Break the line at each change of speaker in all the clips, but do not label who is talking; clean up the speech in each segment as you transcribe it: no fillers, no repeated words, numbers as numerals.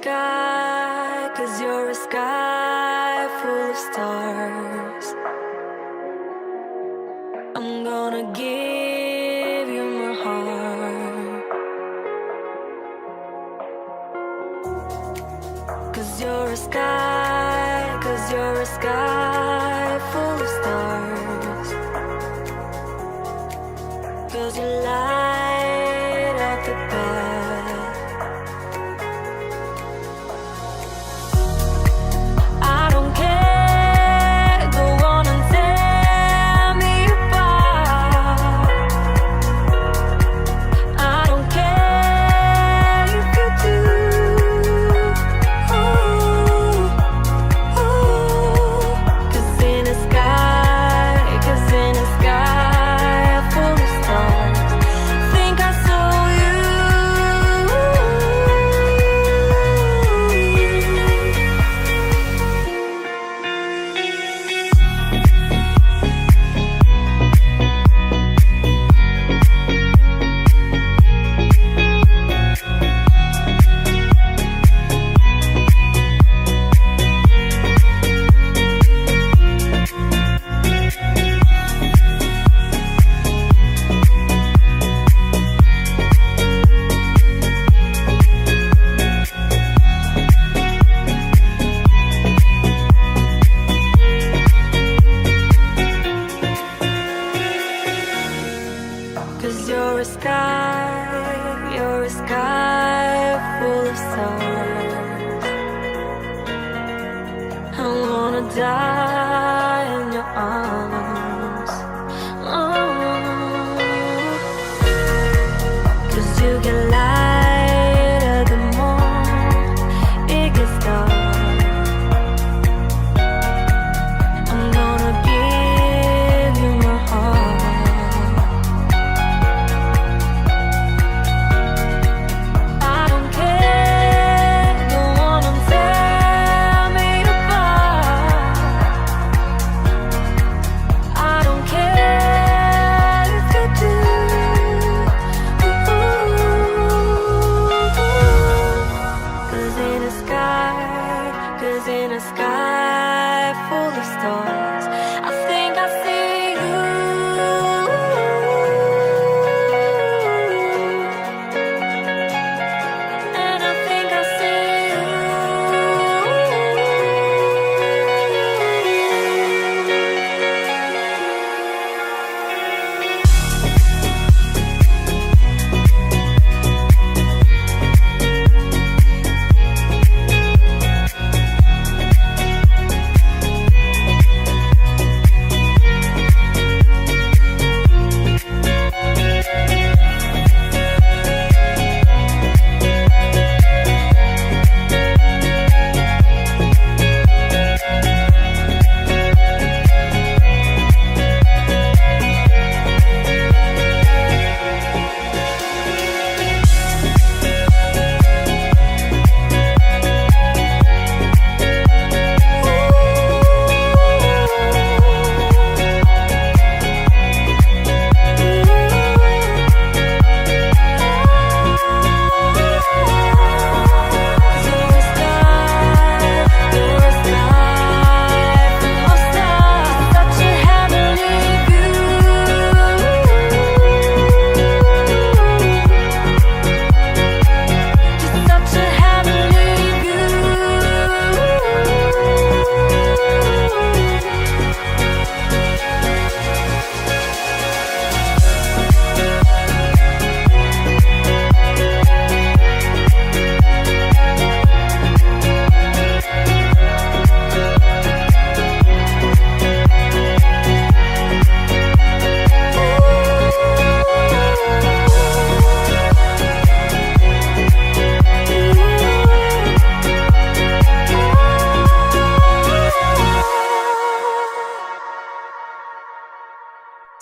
sky, 'cause you're a sky full of stars. I'm gonna give you my heart, 'cause you're a sky, 'cause you're a sky full of stars. 'Cause you light up the path. I don't care, go on and tear me apart. I don't care if you do. Ooh, ooh. 'Cause in the sky, 'cause in the sky full of stars, think I saw you. 'Cause you're a sky, you're a sky full of stars. I wanna die in your arms. Oh. 'Cause you get lighter the more it gets dark. I'm gonna give you my heart. I don't care, go on and tear me apart. I don't care if you do. Ooh. 'Cause in the sky, 'cause in a sky full of stars, I think I see you. And I think I see you.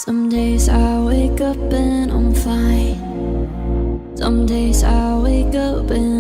Some days I wake up and I'm fine. Some days I wake up and